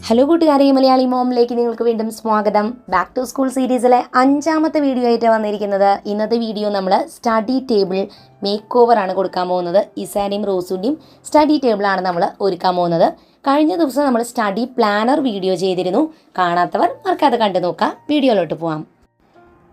Hello കൂട്ടുകാരെ, മലയാളി മോമിലേക്ക് നിങ്ങൾക്ക് വീണ്ടും സ്വാഗതം. ബാക്ക് ടു സ്കൂൾ സീരീസിലെ 5ാമത്തെ വീഡിയോ ആയിട്ട് വന്നിരിക്കുന്നത്. ഇന്നത്തെ വീഡിയോ നമ്മൾ സ്റ്റഡി ടേബിൾ മേക്ക് ഓവറാണ് കൊടുക്കാൻ പോകുന്നത്. ഇസാൻ്റെയും റോസുൻ്റെയും സ്റ്റഡി ടേബിളാണ് നമ്മൾ ഒരുക്കാൻ പോകുന്നത്. കഴിഞ്ഞ ദിവസം നമ്മൾ സ്റ്റഡി പ്ലാനർ വീഡിയോ ചെയ്തിരുന്നു. കാണാത്തവർ അത് കണ്ടു നോക്കാം. വീഡിയോയിലോട്ട് പോകാം.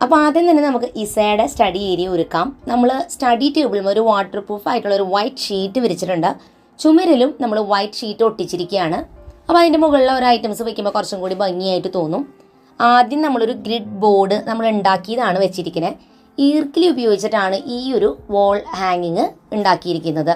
അപ്പോൾ ആദ്യം തന്നെ നമുക്ക് ഇസയുടെ സ്റ്റഡി ഏരിയ ഒരുക്കാം. നമ്മൾ സ്റ്റഡി ടേബിളിൽ ഒരു വാട്ടർ പ്രൂഫ് ആയിട്ടുള്ള ഒരു വൈറ്റ് ഷീറ്റ് വിരിച്ചിട്ടുണ്ട്. ചുമരിലും നമ്മൾ വൈറ്റ് ഷീറ്റ് ഒട്ടിച്ചിരിക്കുകയാണ്. അപ്പോൾ അതിൻ്റെ മുകളിൽ ഒരു ഐറ്റംസ് വയ്ക്കുമ്പോൾ കുറച്ചും കൂടി ഭംഗിയായിട്ട് തോന്നും. ആദ്യം നമ്മളൊരു ഗ്രിഡ് ബോർഡ് നമ്മൾ ഉണ്ടാക്കിയതാണ് വെച്ചിരിക്കുന്നത്. ഈർക്കിലി ഉപയോഗിച്ചിട്ടാണ് ഈ ഒരു വോൾ ഹാങ്ങിങ് ഉണ്ടാക്കിയിരിക്കുന്നത്.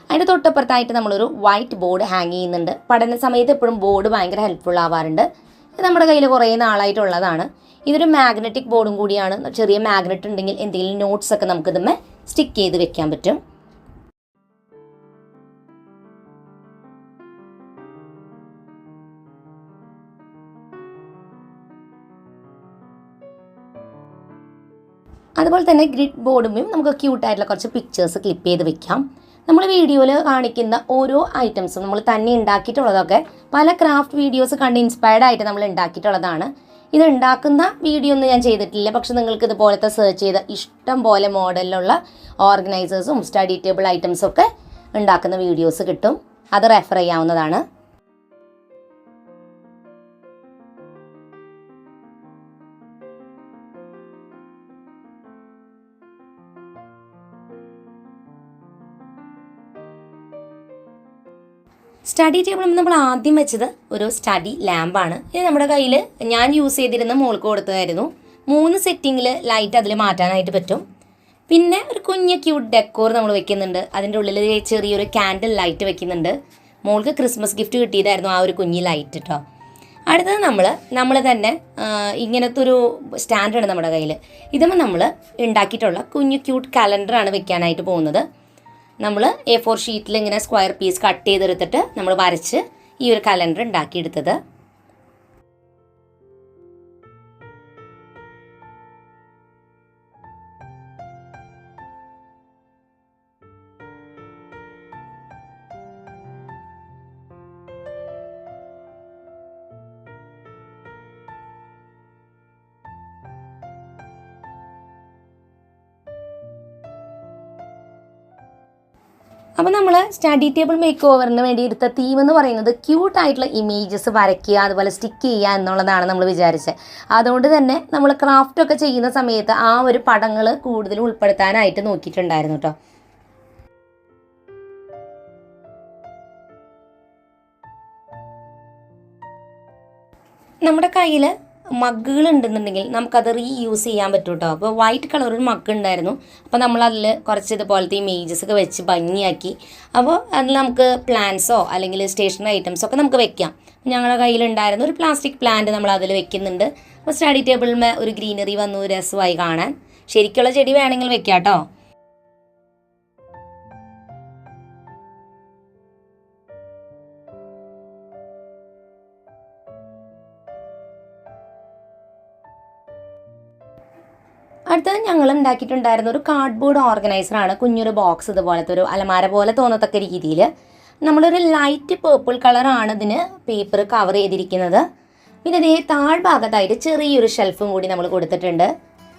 അതിൻ്റെ തൊട്ടപ്പുറത്തായിട്ട് നമ്മളൊരു വൈറ്റ് ബോർഡ് ഹാങ് ചെയ്യുന്നുണ്ട്. പഠന സമയത്ത് എപ്പോഴും ബോർഡ് ഭയങ്കര ഹെൽപ്ഫുൾ ആവാറുണ്ട്. ഇത് നമ്മുടെ കയ്യിൽ കുറേ നാളായിട്ടുള്ളതാണ്. ഇതൊരു മാഗ്നറ്റിക് ബോർഡും കൂടിയാണ്. ചെറിയ മാഗ്നറ്റ് ഉണ്ടെങ്കിൽ എന്തെങ്കിലും നോട്ട്സൊക്കെ നമുക്കിതുമ്മേ സ്റ്റിക്ക് ചെയ്ത് വെക്കാൻ പറ്റും. അതുപോലെ തന്നെ ഗ്രിഡ് ബോർഡും നമുക്ക് ക്യൂട്ടായിട്ടുള്ള കുറച്ച് പിക്ചേഴ്സ് ക്ലിപ്പ് ചെയ്ത് വെക്കാം. നമ്മൾ വീഡിയോയിൽ കാണിക്കുന്ന ഓരോ ഐറ്റംസും നമ്മൾ തന്നെ ഉണ്ടാക്കിയിട്ടുള്ളതൊക്കെ പല ക്രാഫ്റ്റ് വീഡിയോസ് കണ്ട് ഇൻസ്പയർഡ് ആയിട്ട് നമ്മൾ ഉണ്ടാക്കിയിട്ടുള്ളതാണ്. ഇത് ഉണ്ടാക്കുന്ന വീഡിയോ ഒന്നും ഞാൻ ചെയ്തിട്ടില്ല. പക്ഷെ നിങ്ങൾക്ക് ഇതുപോലത്തെ സെർച്ച് ചെയ്ത ഇഷ്ടം പോലെ മോഡലിലുള്ള ഓർഗനൈസേഴ്സും സ്റ്റഡി ടേബിൾ ഐറ്റംസൊക്കെ ഉണ്ടാക്കുന്ന വീഡിയോസ് കിട്ടും. അത് റെഫർ ചെയ്യാവുന്നതാണ്. സ്റ്റഡി ടേബിളിൽ നമ്മൾ ആദ്യം വെച്ചത് ഒരു സ്റ്റഡി ലാമ്പാണ്. ഇത് നമ്മുടെ കയ്യിൽ ഞാൻ യൂസ് ചെയ്തിരുന്ന മോൾക്ക് കൊടുത്തതായിരുന്നു. 3 സെറ്റിങ്ങിൽ ലൈറ്റ് അതിൽ മാറ്റാനായിട്ട് പറ്റും. പിന്നെ ഒരു കുഞ്ഞ് ക്യൂട്ട് ഡെക്കോർ നമ്മൾ വെക്കുന്നുണ്ട്. അതിൻ്റെ ഉള്ളിൽ ചെറിയൊരു കാൻഡിൽ ലൈറ്റ് വെക്കുന്നുണ്ട്. മോൾക്ക് ക്രിസ്മസ് ഗിഫ്റ്റ് കിട്ടിയതായിരുന്നു ആ ഒരു കുഞ്ഞി ലൈറ്റ് കേട്ടോ. അടുത്തത് നമ്മൾ തന്നെ ഇങ്ങനത്തെ ഒരു സ്റ്റാൻഡാണ് നമ്മുടെ കയ്യിൽ. ഇതുമ്പോൾ നമ്മൾ ഉണ്ടാക്കിയിട്ടുള്ള കുഞ്ഞു ക്യൂട്ട് കലണ്ടറാണ് വെക്കാനായിട്ട് പോകുന്നത്. നമ്മൾ A4 ഷീറ്റിൽ ഇങ്ങനെ സ്ക്വയർ പീസ് കട്ട് ചെയ്തെടുത്തിട്ട് നമ്മൾ വരച്ച് ഈ ഒരു കലണ്ടർ ഉണ്ടാക്കിയെടുത്തത്. അപ്പോൾ നമ്മൾ സ്റ്റഡി ടേബിൾ മേക്ക് ഓവറിന് വേണ്ടി എടുത്ത തീം എന്ന് പറയുന്നത് ക്യൂട്ടായിട്ടുള്ള ഇമേജസ് വരയ്ക്കുക, അതുപോലെ സ്റ്റിക്ക് ചെയ്യുക എന്നുള്ളതാണ് നമ്മൾ വിചാരിച്ചത്. അതുകൊണ്ട് തന്നെ നമ്മൾ ക്രാഫ്റ്റൊക്കെ ചെയ്യുന്ന സമയത്ത് ആ ഒരു പടങ്ങൾ കൂടുതൽ ഉൾപ്പെടുത്താനായിട്ട് നോക്കിയിട്ടുണ്ടായിരുന്നു കേട്ടോ. നമ്മുടെ കയ്യിൽ മഗ്ഗുകൾ ഉണ്ടെന്നുണ്ടെങ്കിൽ നമുക്കത് റീയൂസ് ചെയ്യാൻ പറ്റും കേട്ടോ. അപ്പോൾ വൈറ്റ് കളർ ഒരു മഗ് ഉണ്ടായിരുന്നു. അപ്പോൾ നമ്മളതിൽ കുറച്ച് ഇതുപോലത്തെ ഇമേജസ് ഒക്കെ വെച്ച് ഭംഗിയാക്കി. അപ്പോൾ അതിൽ നമുക്ക് പ്ലാന്റ്സോ അല്ലെങ്കിൽ സ്റ്റേഷനറി ഐറ്റംസോ ഒക്കെ നമുക്ക് വെക്കാം. ഞങ്ങളുടെ കയ്യിലുണ്ടായിരുന്ന ഒരു പ്ലാസ്റ്റിക് പ്ലാന്റ് നമ്മൾ അതിൽ വെക്കുന്നുണ്ട്. അപ്പോൾ സ്റ്റഡി ടേബിളിൽ ഒരു ഗ്രീനറി വന്നു, രസമായി കാണാൻ. ശരിക്കുള്ള ചെടി വേണമെങ്കിൽ വെക്കാം കേട്ടോ. അടുത്തത് ഞങ്ങൾ ഉണ്ടാക്കിയിട്ടുണ്ടായിരുന്ന ഒരു കാർഡ്ബോർഡ് ഓർഗനൈസറാണ്. കുഞ്ഞൊരു ബോക്സ് ഇതുപോലത്തെ ഒരു അലമാര പോലെ തോന്നത്തക്ക രീതിയിൽ നമ്മളൊരു ലൈറ്റ് പേർപ്പിൾ കളറാണ് ഇതിന് പേപ്പർ കവർ ചെയ്തിരിക്കുന്നത്. പിന്നെ ഇതേ താഴ്ഭാഗത്തായിട്ട് ചെറിയൊരു ഷെൽഫും കൂടി നമ്മൾ കൊടുത്തിട്ടുണ്ട്.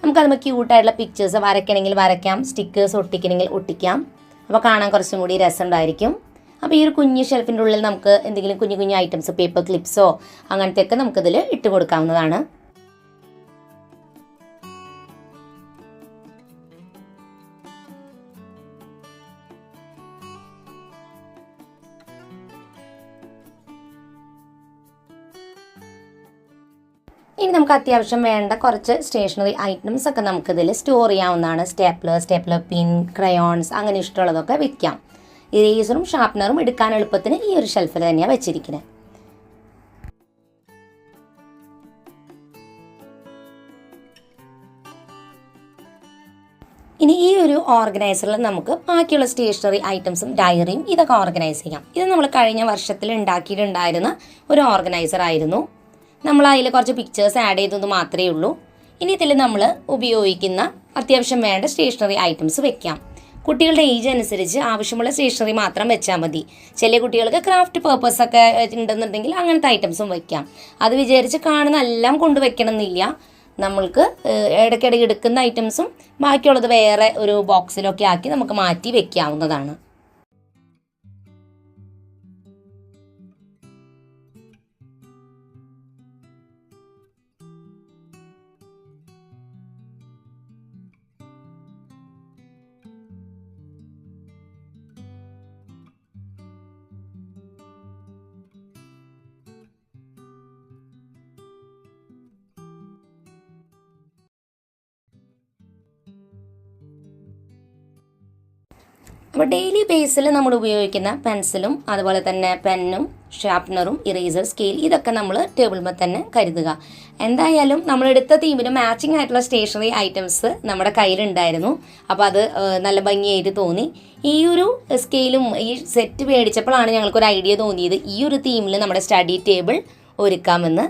നമുക്കതുമ്പോൾ ക്യൂട്ടായിട്ടുള്ള പിക്ചേഴ്സ് വരയ്ക്കണമെങ്കിൽ വരയ്ക്കാം, സ്റ്റിക്കേഴ്സ് ഒട്ടിക്കണമെങ്കിൽ ഒട്ടിക്കാം. അപ്പോൾ കാണാൻ കുറച്ചും കൂടി രസമുണ്ടായിരിക്കും. അപ്പോൾ ഈ ഒരു കുഞ്ഞ് ഷെൽഫിൻ്റെ ഉള്ളിൽ നമുക്ക് എന്തെങ്കിലും കുഞ്ഞു കുഞ്ഞു ഐറ്റംസ്, പേപ്പർ ക്ലിപ്സോ അങ്ങനത്തെയൊക്കെ നമുക്കിതിൽ ഇട്ട് കൊടുക്കാവുന്നതാണ്. ഇനി നമുക്ക് അത്യാവശ്യം വേണ്ട കുറച്ച് സ്റ്റേഷനറി ഐറ്റംസ് ഒക്കെ നമുക്കിതിൽ സ്റ്റോർ ചെയ്യാവുന്നതാണ്. സ്റ്റേപ്ലർ പിൻ, ക്രയോൺസ്, അങ്ങനെ ഇഷ്ടമുള്ളതൊക്കെ വെക്കാം. ഇറേസറും ഷാർപ്നറും എടുക്കാൻ എളുപ്പത്തിന് ഈ ഒരു ഷെൽഫിൽ തന്നെയാണ് വെച്ചിരിക്കുന്നത്. ഇനി ഈ ഒരു ഓർഗനൈസറിൽ നമുക്ക് ബാക്കിയുള്ള സ്റ്റേഷനറി ഐറ്റംസും ഡയറിയും ഇതൊക്കെ ഓർഗനൈസ് ചെയ്യാം. ഇത് നമ്മൾ കഴിഞ്ഞ വർഷത്തിൽ ഉണ്ടാക്കിയിട്ടുണ്ടായിരുന്ന ഒരു ഓർഗനൈസർ ആയിരുന്നു. നമ്മൾ അതിൽ കുറച്ച് പിക്ചേഴ്സ് ആഡ് ചെയ്തത് മാത്രമേ ഉള്ളൂ. ഇനി ഇതിൽ നമ്മൾ ഉപയോഗിക്കുന്ന അത്യാവശ്യം വേണ്ട സ്റ്റേഷനറി ഐറ്റംസ് വെക്കാം. കുട്ടികളുടെ ഏജ് അനുസരിച്ച് ആവശ്യമുള്ള സ്റ്റേഷനറി മാത്രം വെച്ചാൽ മതി. ചില കുട്ടികൾക്ക് ക്രാഫ്റ്റ് പേർപ്പസ് ഒക്കെ ഉണ്ടെന്നുണ്ടെങ്കിൽ അങ്ങനത്തെ ഐറ്റംസും വയ്ക്കാം. അത് വിചാരിച്ച് കാണുന്ന എല്ലാം കൊണ്ടുവയ്ക്കണം എന്നില്ല. നമ്മൾക്ക് ഇടയ്ക്കിടയ്ക്ക് എടുക്കുന്ന ഐറ്റംസും ബാക്കിയുള്ളത് വേറെ ഒരു ബോക്സിലൊക്കെ ആക്കി നമുക്ക് മാറ്റി വെക്കാവുന്നതാണ്. അപ്പോൾ ഡെയിലി ബേസിൽ നമ്മൾ ഉപയോഗിക്കുന്ന പെൻസിലും അതുപോലെ തന്നെ പെന്നും ഷാർപ്നറും ഇറേസർ സ്കെയിൽ ഇതൊക്കെ നമ്മൾ ടേബിളിൽ തന്നെ കരുതുക. എന്തായാലും നമ്മളെടുത്ത തീമിന് മാച്ചിങ് ആയിട്ടുള്ള സ്റ്റേഷനറി ഐറ്റംസ് നമ്മുടെ കയ്യിലുണ്ടായിരുന്നു. അപ്പോൾ അത് നല്ല ഭംഗിയായിട്ട് തോന്നി. ഈ ഒരു സ്കെയിലും ഈ സെറ്റ് മേടിച്ചപ്പോഴാണ് ഞങ്ങൾക്കൊരു ഐഡിയ തോന്നിയത് ഈ ഒരു തീമിൽ നമ്മുടെ സ്റ്റഡി ടേബിൾ ഒരുക്കാമെന്ന്.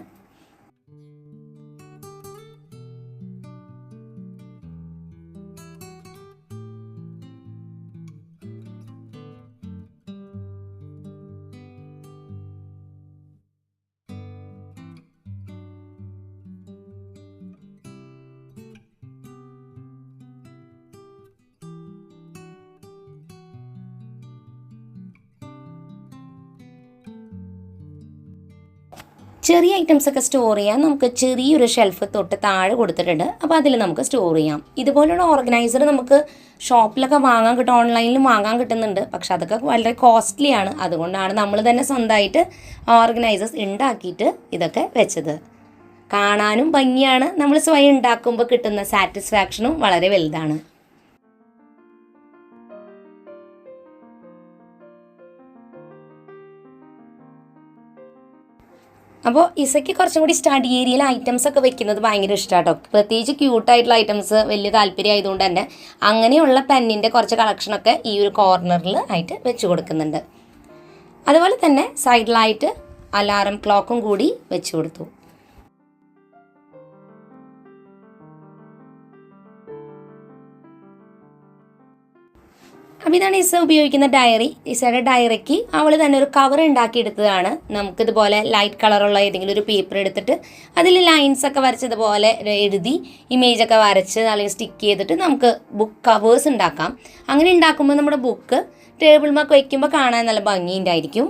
ചെറിയ ഐറ്റംസ് ഒക്കെ സ്റ്റോർ ചെയ്യാൻ നമുക്ക് ചെറിയൊരു ഷെൽഫ് തൊട്ട് താഴെ കൊടുത്തിട്ടുണ്ട്. അപ്പോൾ അതിൽ നമുക്ക് സ്റ്റോർ ചെയ്യാം. ഇതുപോലുള്ള ഓർഗനൈസർ നമുക്ക് ഷോപ്പിലൊക്കെ വാങ്ങാൻ കിട്ടും, ഓൺലൈനിലും വാങ്ങാൻ കിട്ടുന്നുണ്ട്. പക്ഷെ അതൊക്കെ വളരെ കോസ്റ്റ്ലിയാണ്. അതുകൊണ്ടാണ് നമ്മൾ തന്നെ സ്വന്തമായിട്ട് ഓർഗനൈസേഴ്സ് ഉണ്ടാക്കിയിട്ട് ഇതൊക്കെ വെച്ചത്. കാണാനും ഭംഗിയാണ്, നമ്മൾ സ്വയം ഉണ്ടാക്കുമ്പോൾ കിട്ടുന്ന സാറ്റിസ്ഫാക്ഷനും വളരെ വലുതാണ്. അപ്പോൾ ഇസയ്ക്ക് കുറച്ചും കൂടി സ്റ്റഡി ഏരിയയിൽ ഐറ്റംസ് ഒക്കെ വെക്കുന്നത് ഭയങ്കര ഇഷ്ടമാണ് കേട്ടോ. പ്രത്യേകിച്ച് ക്യൂട്ടായിട്ടുള്ള ഐറ്റംസ് വലിയ താല്പര്യം ആയതുകൊണ്ട് തന്നെ അങ്ങനെയുള്ള പെന്നിൻ്റെ കുറച്ച് കളക്ഷനൊക്കെ ഈ ഒരു കോർണറിൽ ആയിട്ട് വെച്ച് കൊടുക്കുന്നുണ്ട്. അതുപോലെ തന്നെ സൈഡിലായിട്ട് അലാറം ക്ലോക്കും കൂടി വെച്ച് കൊടുത്തു. അപ്പോൾ ഇതാണ് ഇസ ഉപയോഗിക്കുന്ന ഡയറി. ഇസയുടെ ഡയറിക്ക് അവൾ തന്നെ ഒരു കവർ ഉണ്ടാക്കിയെടുത്തതാണ്. നമുക്കിതുപോലെ ലൈറ്റ് കളറുള്ള ഏതെങ്കിലും ഒരു പേപ്പർ എടുത്തിട്ട് അതിൽ ലൈൻസൊക്കെ വരച്ചതുപോലെ എഴുതി ഇമേജൊക്കെ വരച്ച് അല്ലെങ്കിൽ സ്റ്റിക്ക് ചെയ്തിട്ട് നമുക്ക് ബുക്ക് കവേഴ്സ് ഉണ്ടാക്കാം. അങ്ങനെ ഉണ്ടാക്കുമ്പോൾ നമ്മുടെ ബുക്ക് ടേബിളിലൊക്കെ വയ്ക്കുമ്പോൾ കാണാൻ നല്ല ഭംഗിയുണ്ടായിരിക്കും.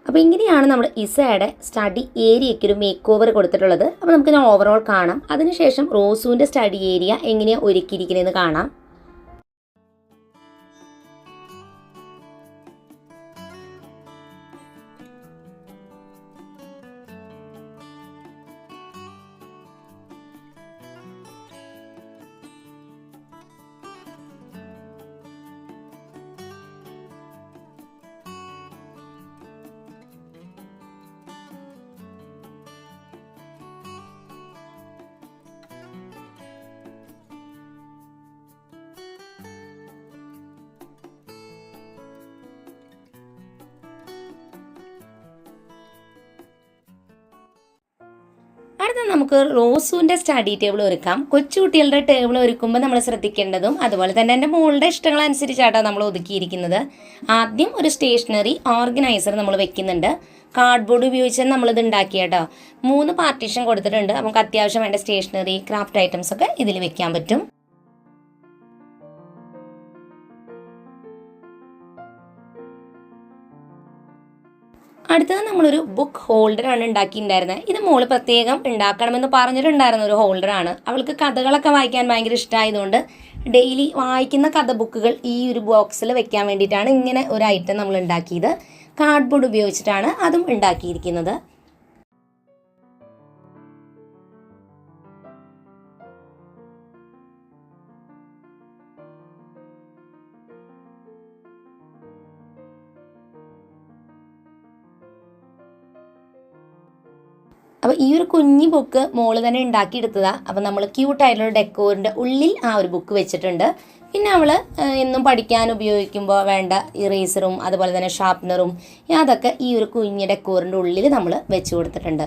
അപ്പോൾ ഇങ്ങനെയാണ് നമ്മൾ ഇസയുടെ സ്റ്റഡി ഏരിയയ്ക്ക് ഒരു മേക്ക് ഓവർ കൊടുത്തിട്ടുള്ളത്. അപ്പോൾ നമുക്ക് ഓവറോൾ കാണാം. അതിനുശേഷം റോസുവിൻ്റെ സ്റ്റഡി ഏരിയ എങ്ങനെയാണ് ഒരുക്കിയിരിക്കുന്നതെന്ന് കാണാം. അടുത്ത നമുക്ക് റോസുവിൻ്റെ സ്റ്റഡി ടേബിൾ ഒരുക്കാം. കൊച്ചുകുട്ടികളുടെ ടേബിൾ ഒരുക്കുമ്പോൾ നമ്മൾ ശ്രദ്ധിക്കേണ്ടതും അതുപോലെ തന്നെ എൻ്റെ മോളുടെ ഇഷ്ടങ്ങളനുസരിച്ചാട്ടോ നമ്മൾ ഒതുക്കിയിരിക്കുന്നത്. ആദ്യം ഒരു സ്റ്റേഷനറി ഓർഗനൈസർ നമ്മൾ വെക്കുന്നുണ്ട്. കാർഡ്ബോർഡ് ഉപയോഗിച്ച് നമ്മളിത് ഉണ്ടാക്കിയാട്ടോ. 3 പാർട്ടീഷൻ കൊടുത്തിട്ടുണ്ട്. നമുക്ക് അത്യാവശ്യം വേണ്ട സ്റ്റേഷനറി ക്രാഫ്റ്റ് ഐറ്റംസ് ഒക്കെ ഇതിൽ വെക്കാൻ പറ്റും. അടുത്തത് നമ്മളൊരു ബുക്ക് ഹോൾഡറാണ് ഉണ്ടാക്കിയിട്ടുണ്ടായിരുന്നത്. ഇത് മോള് പ്രത്യേകം ഉണ്ടാക്കണമെന്ന് പറഞ്ഞിട്ടുണ്ടായിരുന്ന ഒരു ഹോൾഡറാണ്. അവൾക്ക് കഥകളൊക്കെ വായിക്കാൻ ഭയങ്കര ഇഷ്ടമായതുകൊണ്ട് ഡെയിലി വായിക്കുന്ന കഥ ബുക്കുകൾ ഈ ഒരു ബോക്സിൽ വെക്കാൻ വേണ്ടിയിട്ടാണ് ഇങ്ങനെ ഒരു ഐറ്റം നമ്മൾ ഉണ്ടാക്കിയത്. കാർഡ്ബോർഡ് ഉപയോഗിച്ചിട്ടാണ് അതും ഉണ്ടാക്കിയിരിക്കുന്നത്. അപ്പോൾ ഈ ഒരു കുഞ്ഞി ബുക്ക് മോള് തന്നെ ഉണ്ടാക്കിയെടുത്തതാണ്. അപ്പോൾ നമ്മൾ ക്യൂട്ടായിട്ടുള്ള ഡെക്കോറിൻ്റെ ഉള്ളിൽ ആ ഒരു ബുക്ക് വെച്ചിട്ടുണ്ട്. പിന്നെ അവൾ എന്നും പഠിക്കാൻ ഉപയോഗിക്കുമ്പോൾ വേണ്ട ഇറേസറും അതുപോലെ തന്നെ ഷാർപ്നറും അതൊക്കെ ഈ ഒരു കുഞ്ഞ് ഡെക്കോറിൻ്റെ ഉള്ളിൽ നമ്മൾ വെച്ച് കൊടുത്തിട്ടുണ്ട്.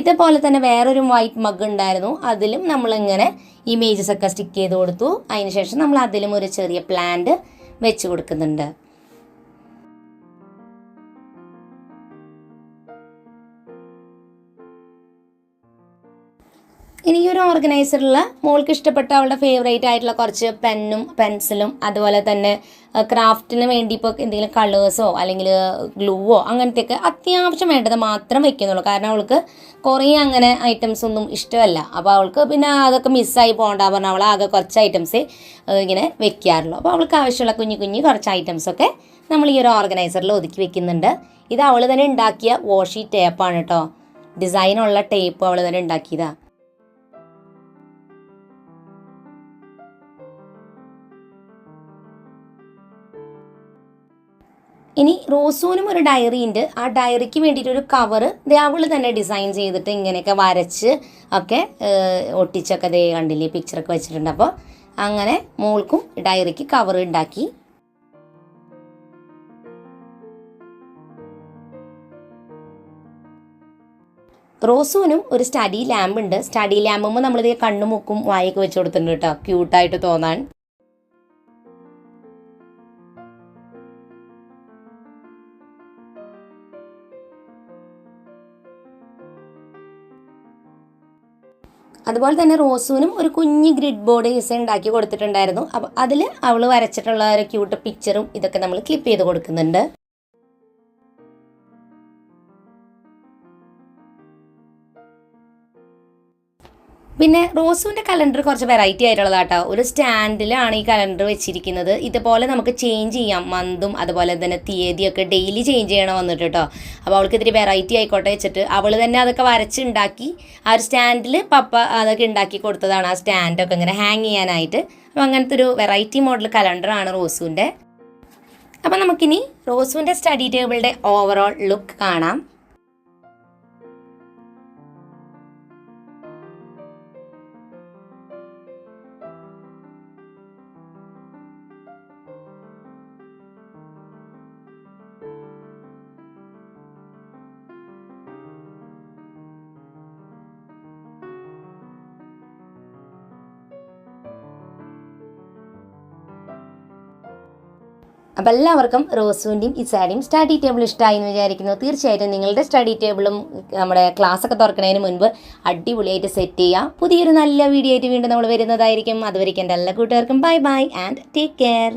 ഇതേപോലെ തന്നെ വേറൊരു വൈറ്റ് മഗ് ഉണ്ടായിരുന്നു. അതിലും നമ്മളിങ്ങനെ ഇമേജസ് ഒക്കെ സ്റ്റിക്ക് ചെയ്ത് കൊടുത്തു. അതിനുശേഷം നമ്മൾ അതിലും ഒരു ചെറിയ പ്ലാന്റ് വെച്ച് കൊടുക്കുന്നുണ്ട്. ഇനി ഈ ഒരു ഓർഗനൈസറിൽ മോൾക്ക് ഇഷ്ടപ്പെട്ട അവളുടെ ഫേവറേറ്റ് ആയിട്ടുള്ള കുറച്ച് പെന്നും പെൻസിലും അതുപോലെ തന്നെ ക്രാഫ്റ്റിന് വേണ്ടി ഇപ്പോൾ എന്തെങ്കിലും കളേഴ്സോ അല്ലെങ്കിൽ ഗ്ലൂവോ അങ്ങനത്തെയൊക്കെ അത്യാവശ്യം വേണ്ടത് മാത്രം വെക്കുന്നുള്ളൂ. കാരണം അവൾക്ക് കുറേ അങ്ങനെ ഐറ്റംസ് ഒന്നും ഇഷ്ടമല്ല. അപ്പോൾ അവൾക്ക് പിന്നെ അതൊക്കെ മിസ്സായി പോകണ്ട പറഞ്ഞാൽ അവൾ ആകെ കുറച്ച് ഐറ്റംസേ ഇങ്ങനെ വെക്കാറുള്ളൂ. അപ്പോൾ അവൾക്ക് ആവശ്യമുള്ള കുഞ്ഞു കുഞ്ഞു കുറച്ച് ഐറ്റംസൊക്കെ നമ്മൾ ഈ ഒരു ഓർഗനൈസറിൽ ഒതുക്കി വെക്കുന്നുണ്ട്. ഇത് അവൾ തന്നെ ഉണ്ടാക്കിയ വാഷി ടേപ്പാണ് കേട്ടോ. ഡിസൈനുള്ള ടേപ്പ് അവൾ തന്നെ ഉണ്ടാക്കിയതാണ്. ഇനി റോസൂനും ഒരു ഡയറി ഉണ്ട്. ആ ഡയറിക്ക് വേണ്ടിയിട്ടൊരു കവറ് അവൾ തന്നെ ഡിസൈൻ ചെയ്തിട്ട് ഇങ്ങനെയൊക്കെ വരച്ച് ഒക്കെ ഒട്ടിച്ചൊക്കെ ദേ കണ്ടില്ലേ പിക്ചറൊക്കെ വെച്ചിട്ടുണ്ട്. അപ്പോൾ അങ്ങനെ മോൾക്കും ഡയറിക്ക് കവർ ഉണ്ടാക്കി. റോസൂനും ഒരു സ്റ്റഡി ലാമ്പ് ഉണ്ട്. സ്റ്റഡി ലാമ്പുമ്പോൾ നമ്മളിത് കണ്ണും മുക്കും വായൊക്കെ വെച്ച് കൊടുത്തിട്ടുണ്ട് കേട്ടോ, ക്യൂട്ടായിട്ട് തോന്നാൻ. അതുപോലെ തന്നെ റോസൂനും ഒരു കുഞ്ഞ് ഗ്രിഡ് ബോർഡ് ഡിസൈൻ ഉണ്ടാക്കി കൊടുത്തിട്ടുണ്ടായിരുന്നു. അപ്പോൾ അതിൽ അവൾ വരച്ചിട്ടുള്ള ഒരു ക്യൂട്ട് പിക്ചറും ഇതൊക്കെ നമ്മൾ ക്ലിപ്പ് ചെയ്ത് കൊടുക്കുന്നുണ്ട്. പിന്നെ റോസുവിൻ്റെ കലണ്ടർ കുറച്ച് വെറൈറ്റി ആയിട്ടുള്ളതാട്ടോ. ഒരു സ്റ്റാൻഡിലാണ് ഈ കലണ്ടർ വെച്ചിരിക്കുന്നത്. ഇതുപോലെ നമുക്ക് ചേഞ്ച് ചെയ്യാം, മന്തും അതുപോലെ തന്നെ തീയതിയൊക്കെ ഡെയിലി ചേഞ്ച് ചെയ്യണം വന്നിട്ട് കേട്ടോ. അപ്പോൾ അവൾക്ക് ഇത്തിരി വെറൈറ്റി ആയിക്കോട്ടെ വെച്ചിട്ട് അവൾ തന്നെ അതൊക്കെ വരച്ചുണ്ടാക്കി ആ ഒരു സ്റ്റാൻഡിൽ പപ്പ അതൊക്കെ ഉണ്ടാക്കി കൊടുത്തതാണ്. ആ സ്റ്റാൻഡൊക്കെ ഇങ്ങനെ ഹാങ് ചെയ്യാനായിട്ട്. അപ്പോൾ അങ്ങനത്തെ ഒരു വെറൈറ്റി മോഡൽ കലണ്ടറാണ് റോസുവിൻ്റെ. അപ്പോൾ നമുക്കിനി റോസുവിൻ്റെ സ്റ്റഡി ടേബിളിൻ്റെ ഓവറോൾ ലുക്ക് കാണാം. അപ്പോൾ എല്ലാവർക്കും റോസുവിൻ്റെയും ഇസാൻ്റെയും സ്റ്റഡി ടേബിൾ ഇഷ്ടമായി എന്ന് വിചാരിക്കുന്നു. തീർച്ചയായിട്ടും നിങ്ങളുടെ സ്റ്റഡി ടേബിളും നമ്മുടെ ക്ലാസ്സൊക്കെ തുറക്കുന്നതിന് മുൻപ് അടിപൊളിയായിട്ട് സെറ്റ് ചെയ്യുക. പുതിയൊരു നല്ല വീഡിയോ ആയിട്ട് വീണ്ടും നമ്മൾ വരുന്നതായിരിക്കും. അതുവരെയ്ക്കും എൻ്റെ എല്ലാ കൂട്ടുകാർക്കും bye bye and take care.